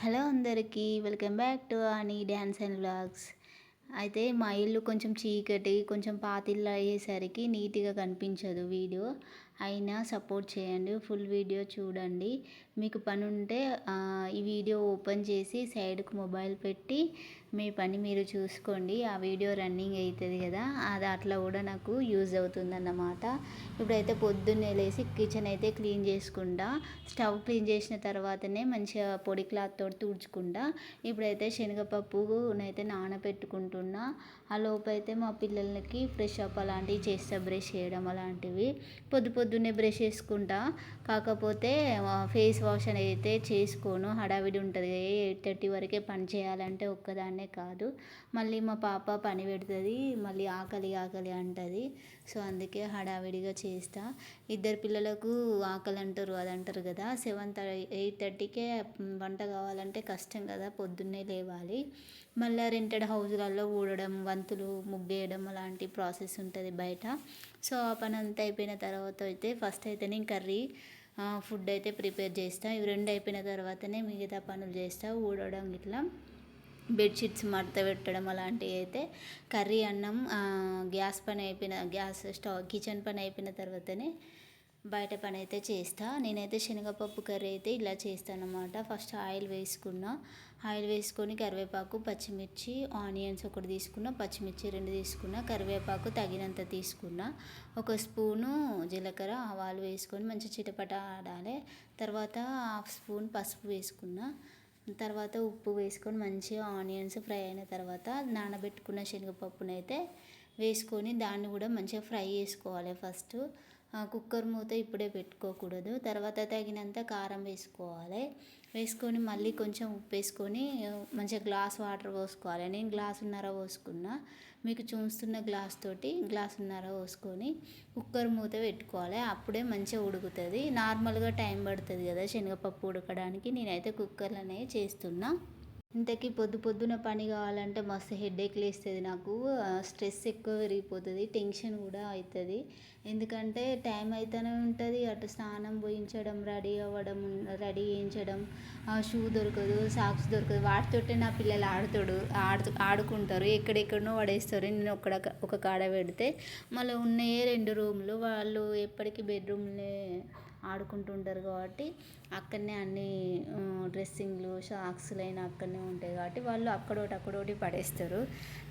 Hello అందరికీ welcome back to Annie dance and vlogs. అయితే మా ఇల్లు కొంచెం చీకటి, కొంచెం పాతిల్లు అయ్యేసరికి నీట్గా కనిపించదు వీడియో. అయినా సపోర్ట్ చేయండి, ఫుల్ వీడియో చూడండి. మీకు పని ఉంటే ఈ వీడియో ఓపెన్ చేసి సైడ్కి మొబైల్ పెట్టి మీ పని మీరు చూసుకోండి. ఆ వీడియో రన్నింగ్ అవుతుంది కదా, అది అట్లా కూడా నాకు యూజ్ అవుతుందన్నమాట. ఇప్పుడైతే పొద్దున్నే లేసి కిచెన్ అయితే క్లీన్ చేసుకుంటా. స్టవ్ క్లీన్ చేసిన తర్వాతనే మంచిగా పొడి క్లాత్ తోటి తుడుచుకుంటా. ఇప్పుడైతే శనగపప్పునైతే నానబెట్టుకుంటున్నా. ఆ లోపైతే మా పిల్లలకి ఫ్రెష్ అప్ అలాంటివి చేస్తా, బ్రష్ చేయడం అలాంటివి. పొద్దున్నే బ్రష్ చేసుకుంటా. కాకపోతే ఫేస్ వాష్ అయితే చేసుకోను, హడావిడి ఉంటుంది. 8:30 వరకే పని చేయాలంటే ఒక్కదాన్నే కాదు, మళ్ళీ మా పాప పని పెడుతుంది, మళ్ళీ ఆకలి ఆకలి అంటుంది. సో అందుకే హడావిడిగా చేస్తా. ఇద్దరు పిల్లలకు ఆకలి అంటారు, అది అంటారు కదా. 8:30కే వంట కావాలంటే కష్టం కదా, పొద్దున్నే లేవాలి. మళ్ళీ రెంటెడ్ హౌస్లలో ఊడడం, వంతులు ముగ్గేయడం అలాంటి ప్రాసెస్ ఉంటుంది బయట. సో ఆ పని అంతా అయిపోయిన తర్వాత అయితే ఫస్ట్ అయితే నేను కర్రీ ఫుడ్ అయితే ప్రిపేర్ చేస్తా. ఇవి రెండు అయిపోయిన తర్వాతనే మిగతా పనులు చేస్తా, ఊడడం ఇట్లా బెడ్షీట్స్ మడత పెట్టడం అలాంటివి. అయితే కర్రీ అన్నం గ్యాస్ పని అయిపోయిన గ్యాస్ స్టవ్ కిచెన్ పని అయిపోయిన తర్వాతనే బయట పని అయితే చేస్తా. నేనైతే శనగపప్పు కర్రీ అయితే ఇలా చేస్తాను అన్నమాట. ఫస్ట్ ఆయిల్ వేసుకొని కరివేపాకు, పచ్చిమిర్చి, ఆనియన్స్ ఒకటి తీసుకున్నా, పచ్చిమిర్చి 2 తీసుకున్నా, కరివేపాకు తగినంత తీసుకున్నా, ఒక స్పూను జీలకర్ర ఆవాలు వేసుకొని మంచి చిటపట ఆడాలి. తర్వాత 1/2 స్పూన్ పసుపు వేసుకున్నా. తర్వాత ఉప్పు వేసుకొని మంచిగా ఆనియన్స్ ఫ్రై అయిన తర్వాత నానబెట్టుకున్న శనగపప్పునైతే వేసుకొని దాన్ని కూడా మంచిగా ఫ్రై చేసుకోవాలి. ఫస్ట్ కుక్కర్ మూత ఇప్పుడే పెట్టుకోకూడదు. తర్వాత తగినంత కారం వేసుకొని మళ్ళీ కొంచెం ఉప్పు వేసుకొని మంచిగా గ్లాస్ వాటర్ పోసుకోవాలి. నేను గ్లాసున్నర పోసుకున్నా, మీకు చూస్తున్న గ్లాసున్నర పోసుకొని కుక్కర్ మూత పెట్టుకోవాలి. అప్పుడే మంచిగా ఉడుకుతుంది. నార్మల్గా టైం పడుతుంది కదా శనగపప్పు ఉడకడానికి, నేనైతే కుక్కర్లోనే చేస్తున్నా. ఇంతకీ పొద్దున పని కావాలంటే మస్తు హెడేక్ లేస్తుంది నాకు, స్ట్రెస్ ఎక్కువ పెరిగిపోతుంది, టెన్షన్ కూడా అవుతుంది. ఎందుకంటే టైం అయితేనే ఉంటుంది, అటు స్నానం పోయించడం, రెడీ చేయించడం, షూ దొరకదు, సాక్స్ దొరకదు. వాటితోటే నా పిల్లలు ఆడుకుంటారు, ఎక్కడెక్కడనో పడేస్తారు. నేను ఒక కాడ పెడితే మళ్ళీ ఉన్నాయే 2 రూమ్లు, వాళ్ళు ఎప్పటికీ బెడ్రూమ్లే ఆడుకుంటుంటారు కాబట్టి అక్కడనే అన్ని డ్రెస్సింగ్లు సాక్స్లు అయినా అక్కడనే ఉంటాయి కాబట్టి వాళ్ళు అక్కడోటి పడేస్తారు.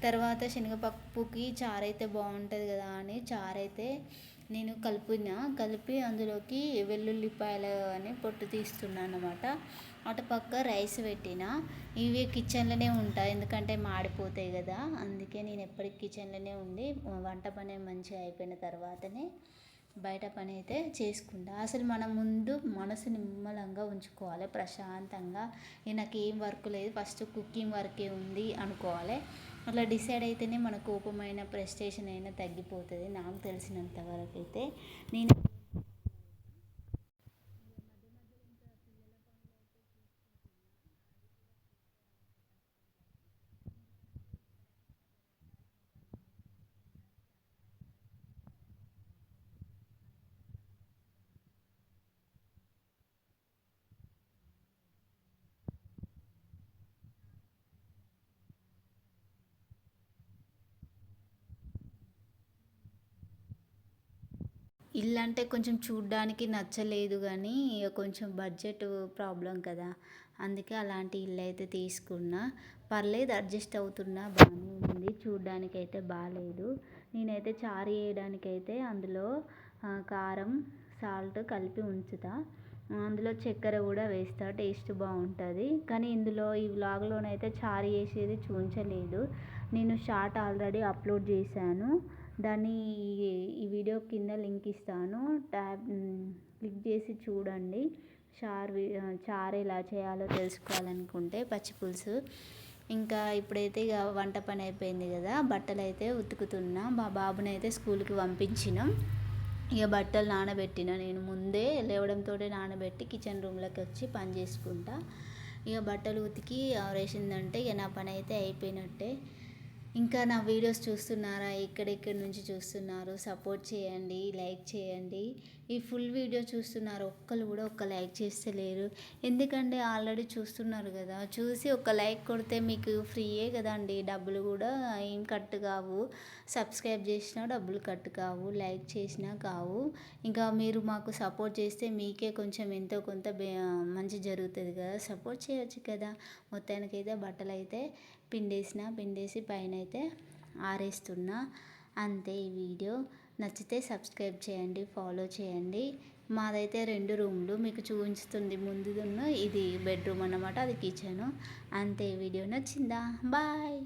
తర్వాత శనగపప్పుకి చారు అయితే బాగుంటుంది కదా అని చారైతే నేను కలిపి అందులోకి వెల్లుల్లిపాయలు అని పొట్టు తీస్తున్నాను అన్నమాట. అటు పక్క రైస్ పెట్టిన. ఇవి కిచెన్లోనే ఉంటాయి ఎందుకంటే మాడిపోతాయి కదా, అందుకే నేను ఎప్పటికి కిచెన్లోనే ఉండి వంట పని మంచిగా అయిపోయిన తర్వాతనే బయట పని అయితే చేసుకుంటా. అసలు మనం ముందు మనసు నిమ్మలంగా ఉంచుకోవాలి, ప్రశాంతంగా. నాకు ఏం వర్క్ లేదు, ఫస్ట్ కుకింగ్ వర్కే ఉంది అనుకోవాలి. అట్లా డిసైడ్ అయితేనే మన కోపమైన ప్రెస్టేషన్ అయినా తగ్గిపోతుంది, నాకు తెలిసినంత వరకు అయితే. నేను ఇల్లు అంటే కొంచెం చూడ్డానికి నచ్చలేదు కానీ ఇక కొంచెం బడ్జెట్ ప్రాబ్లం కదా, అందుకే అలాంటి ఇల్లు అయితే తీసుకున్నా. పర్లేదు, అడ్జస్ట్ అవుతున్నా, బాగానే ఉంది. చూడ్డానికి అయితే బాగాలేదు. నేనైతే చారు వేయడానికైతే అందులో కారం, సాల్ట్ కలిపి ఉంచుతా. అందులో చక్కెర కూడా వేస్తా, టేస్ట్ బాగుంటుంది. కానీ ఇందులో ఈ వ్లాగ్లోనైతే చారు వేసేది చూపించలేదు. నేను షార్ట్ ఆల్రెడీ అప్లోడ్ చేశాను, దాన్ని ఈ వీడియో కింద లింక్ ఇస్తాను, క్లిక్ చేసి చూడండి. చారు ఎలా చేయాలో తెలుసుకోవాలనుకుంటే పచ్చిపులుసు. ఇంకా ఇప్పుడైతే ఇక వంట పని అయిపోయింది కదా, బట్టలు అయితే ఉతుకుతున్నా. మా బాబునైతే స్కూల్కి పంపించినాం. ఇక బట్టలు నానబెట్టిన, నేను ముందే లేవడంతో నానబెట్టి కిచెన్ రూమ్లోకి వచ్చి పని చేసుకుంటా. ఇక బట్టలు ఉతికి ఆరేసిందంటే ఇక నా పని అయితే అయిపోయినట్టే. ఇంకా నా వీడియోస్ చూస్తున్నారా? ఎక్కడెక్కడి నుంచి చూస్తున్నారు? సపోర్ట్ చేయండి, లైక్ చేయండి. ఈ ఫుల్ వీడియో చూస్తున్నారు, ఒక్కళ్ళు కూడా ఒక్క లైక్ చేస్తలేరు. ఎందుకంటే ఆల్రెడీ చూస్తున్నారు కదా, చూసి ఒక లైక్ కొడితే మీకు ఫ్రీయే కదండి, డబ్బులు కూడా ఏం కట్ కావు. సబ్స్క్రైబ్ చేసినా డబ్బులు కట్ కావు, లైక్ చేసినా కావు. ఇంకా మీరు మాకు సపోర్ట్ చేస్తే మీకే కొంచెం ఎంతో కొంత మంచి జరుగుతుంది కదా, సపోర్ట్ చేయొచ్చు కదా. మొత్తానికైతే బట్టలు అయితే పిండేసి పైన అయితే ఆరేస్తున్నా. అంతే ఈ వీడియో. నచ్చితే సబ్స్క్రైబ్ చేయండి, ఫాలో చేయండి. మాదైతే 2 రూమ్లు మీకు చూపిస్తుంది. ముందుదున్న ఇది బెడ్రూమ్ అన్నమాట, అది కిచెను. అంతే. వీడియో నచ్చిందా? బాయ్.